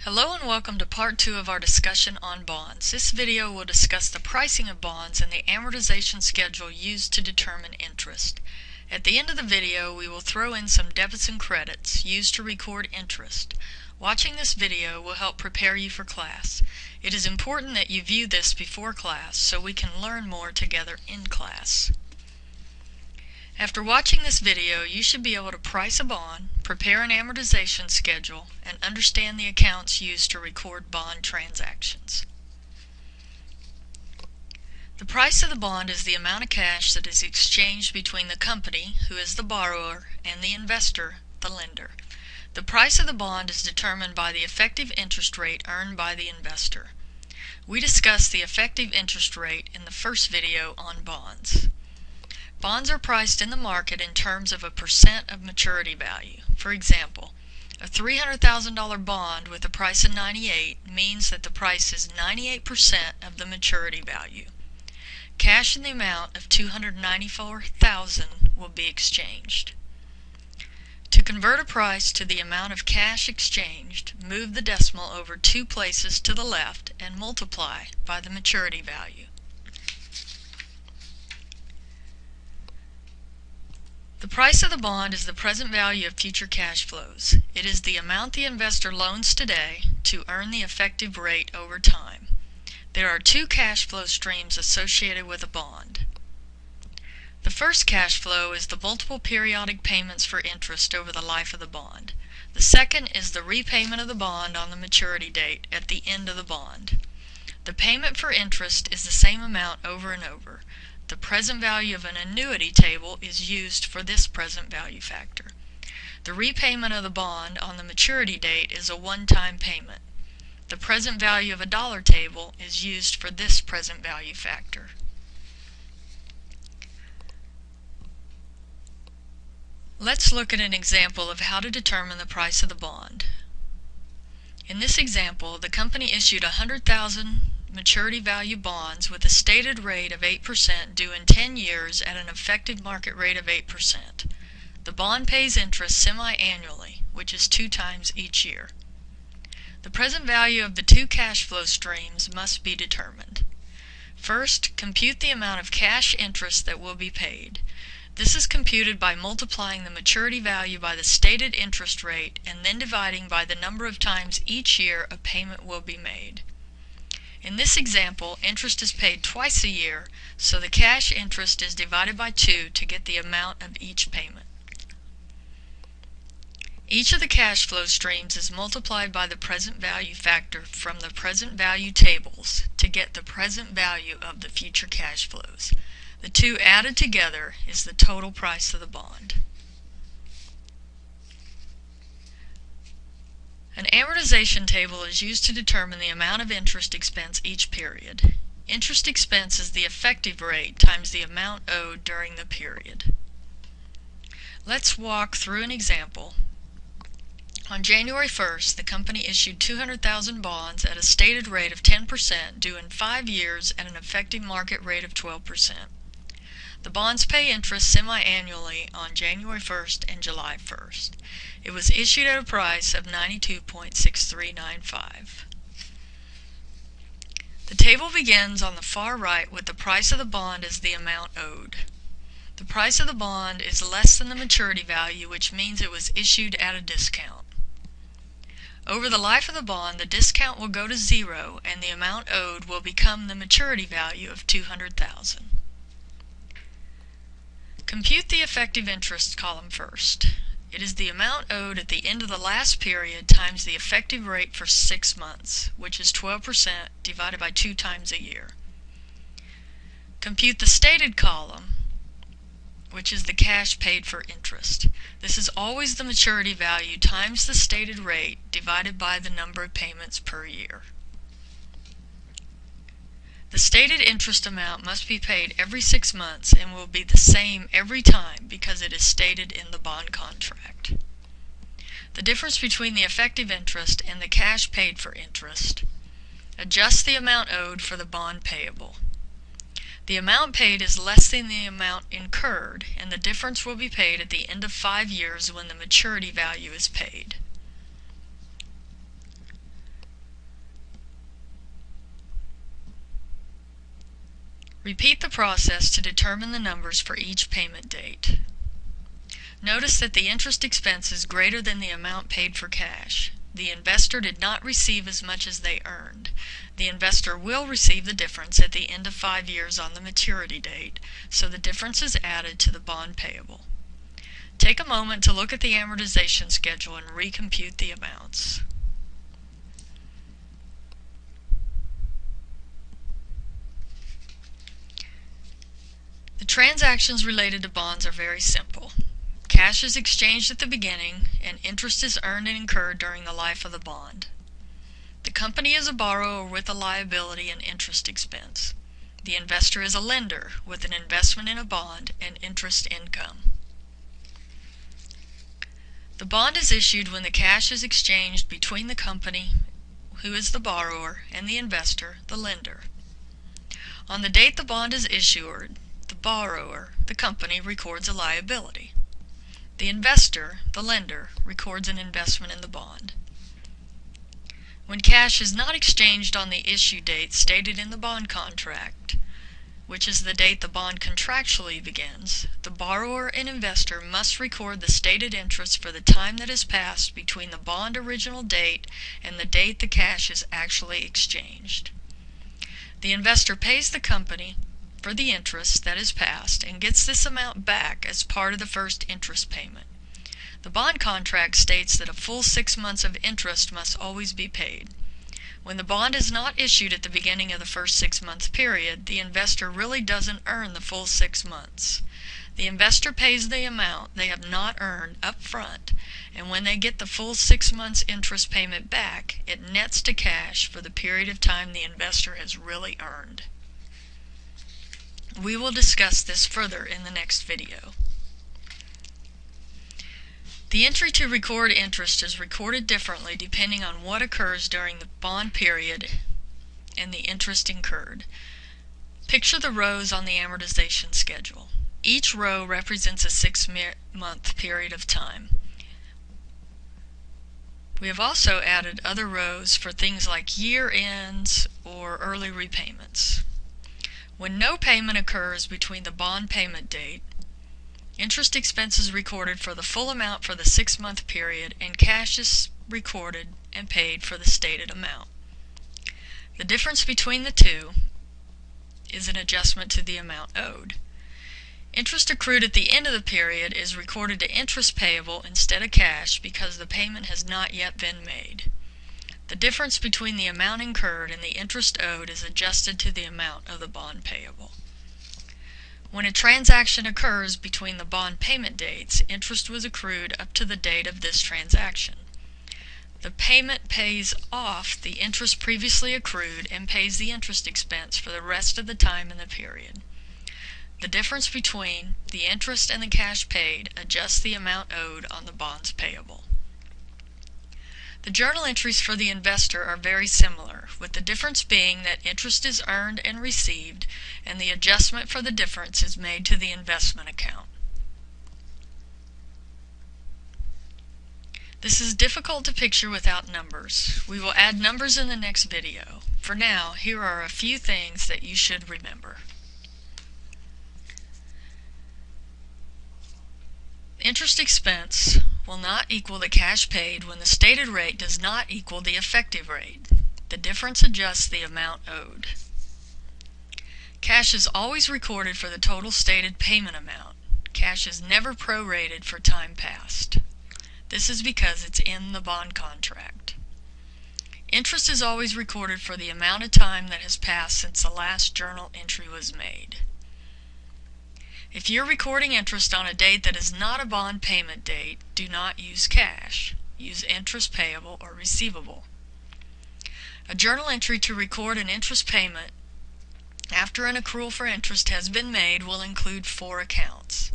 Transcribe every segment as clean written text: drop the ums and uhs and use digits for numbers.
Hello and welcome to part 2 of our discussion on bonds. This video will discuss the pricing of bonds and the amortization schedule used to determine interest. At the end of the video, we will throw in some debits and credits used to record interest. Watching this video will help prepare you for class. It is important that you view this before class so we can learn more together in class. After watching this video, you should be able to price a bond, prepare an amortization schedule, and understand the accounts used to record bond transactions. The price of the bond is the amount of cash that is exchanged between the company, who is the borrower, and the investor, the lender. The price of the bond is determined by the effective interest rate earned by the investor. We discussed the effective interest rate in the first video on bonds. Bonds are priced in the market in terms of a percent of maturity value. For example, a $300,000 bond with a price of 98 means that the price is 98% of the maturity value. Cash in the amount of $294,000 will be exchanged. To convert a price to the amount of cash exchanged, move the decimal over 2 places to the left and multiply by the maturity value. The price of the bond is the present value of future cash flows. It is the amount the investor loans today to earn the effective rate over time. There are 2 cash flow streams associated with a bond. The first cash flow is the multiple periodic payments for interest over the life of the bond. The second is the repayment of the bond on the maturity date at the end of the bond. The payment for interest is the same amount over and over. The present value of an annuity table is used for this present value factor. The repayment of the bond on the maturity date is a one-time payment. The present value of a dollar table is used for this present value factor. Let's look at an example of how to determine the price of the bond. In this example, the company issued 100,000 maturity value bonds with a stated rate of 8% due in 10 years at an effective market rate of 8%. The bond pays interest semi-annually, which is 2 times each year. The present value of the 2 cash flow streams must be determined. First, compute the amount of cash interest that will be paid. This is computed by multiplying the maturity value by the stated interest rate and then dividing by the number of times each year a payment will be made. In this example, interest is paid twice a year, so the cash interest is divided by 2 to get the amount of each payment. Each of the cash flow streams is multiplied by the present value factor from the present value tables to get the present value of the future cash flows. The 2 added together is the total price of the bond. An amortization table is used to determine the amount of interest expense each period. Interest expense is the effective rate times the amount owed during the period. Let's walk through an example. On January 1st, the company issued 200,000 bonds at a stated rate of 10% due in 5 years at an effective market rate of 12%. The bonds pay interest semi-annually on January 1st and July 1st. It was issued at a price of 92.6395. The table begins on the far right with the price of the bond as the amount owed. The price of the bond is less than the maturity value, which means it was issued at a discount. Over the life of the bond, the discount will go to 0 and the amount owed will become the maturity value of 200,000. Compute the effective interest column first. It is the amount owed at the end of the last period times the effective rate for 6 months, which is 12% divided by 2 times a year. Compute the stated column, which is the cash paid for interest. This is always the maturity value times the stated rate divided by the number of payments per year. The stated interest amount must be paid every 6 months and will be the same every time because it is stated in the bond contract. The difference between the effective interest and the cash paid for interest. Adjust the amount owed for the bond payable. The amount paid is less than the amount incurred, and the difference will be paid at the end of 5 years when the maturity value is paid. Repeat the process to determine the numbers for each payment date. Notice that the interest expense is greater than the amount paid for cash. The investor did not receive as much as they earned. The investor will receive the difference at the end of 5 years on the maturity date, so the difference is added to the bond payable. Take a moment to look at the amortization schedule and recompute the amounts. The transactions related to bonds are very simple. Cash is exchanged at the beginning, and interest is earned and incurred during the life of the bond. The company is a borrower with a liability and interest expense. The investor is a lender with an investment in a bond and interest income. The bond is issued when the cash is exchanged between the company, who is the borrower, and the investor, the lender. On the date the bond is issued, the borrower, the company, records a liability. The investor, the lender, records an investment in the bond. When cash is not exchanged on the issue date stated in the bond contract, which is the date the bond contractually begins, the borrower and investor must record the stated interest for the time that has passed between the bond original date and the date the cash is actually exchanged. The investor pays the company for the interest that is passed and gets this amount back as part of the first interest payment. The bond contract states that a full 6 months of interest must always be paid. When the bond is not issued at the beginning of the first 6-month period, the investor really doesn't earn the full 6 months. The investor pays the amount they have not earned up front, and when they get the full 6 months interest payment back, it nets to cash for the period of time the investor has really earned. We will discuss this further in the next video. The entry to record interest is recorded differently depending on what occurs during the bond period and the interest incurred. Picture the rows on the amortization schedule. Each row represents a 6-month period of time. We have also added other rows for things like year ends or early repayments. When no payment occurs between the bond payment date, interest expense is recorded for the full amount for the 6-month period, and cash is recorded and paid for the stated amount. The difference between the two is an adjustment to the amount owed. Interest accrued at the end of the period is recorded to interest payable instead of cash because the payment has not yet been made. The difference between the amount incurred and the interest owed is adjusted to the amount of the bond payable. When a transaction occurs between the bond payment dates, interest was accrued up to the date of this transaction. The payment pays off the interest previously accrued and pays the interest expense for the rest of the time in the period. The difference between the interest and the cash paid adjusts the amount owed on the bonds payable. The journal entries for the investor are very similar, with the difference being that interest is earned and received, and the adjustment for the difference is made to the investment account. This is difficult to picture without numbers. We will add numbers in the next video. For now, here are a few things that you should remember. Interest expense will not equal the cash paid when the stated rate does not equal the effective rate. The difference adjusts the amount owed. Cash is always recorded for the total stated payment amount. Cash is never prorated for time passed. This is because it's in the bond contract. Interest is always recorded for the amount of time that has passed since the last journal entry was made. If you're recording interest on a date that is not a bond payment date, do not use cash. Use interest payable or receivable. A journal entry to record an interest payment after an accrual for interest has been made will include 4 accounts: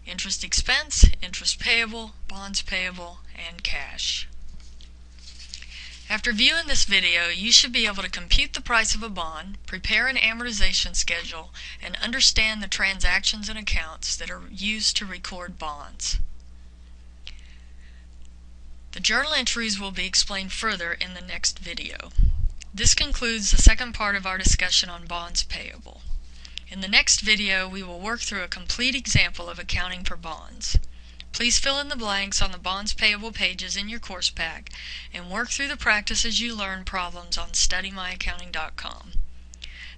interest expense, interest payable, bonds payable, and cash. After viewing this video, you should be able to compute the price of a bond, prepare an amortization schedule, and understand the transactions and accounts that are used to record bonds. The journal entries will be explained further in the next video. This concludes the second part of our discussion on bonds payable. In the next video, we will work through a complete example of accounting for bonds. Please fill in the blanks on the bonds payable pages in your course pack and work through the practices you learn problems on StudyMyAccounting.com.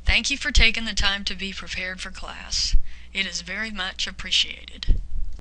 Thank you for taking the time to be prepared for class. It is very much appreciated.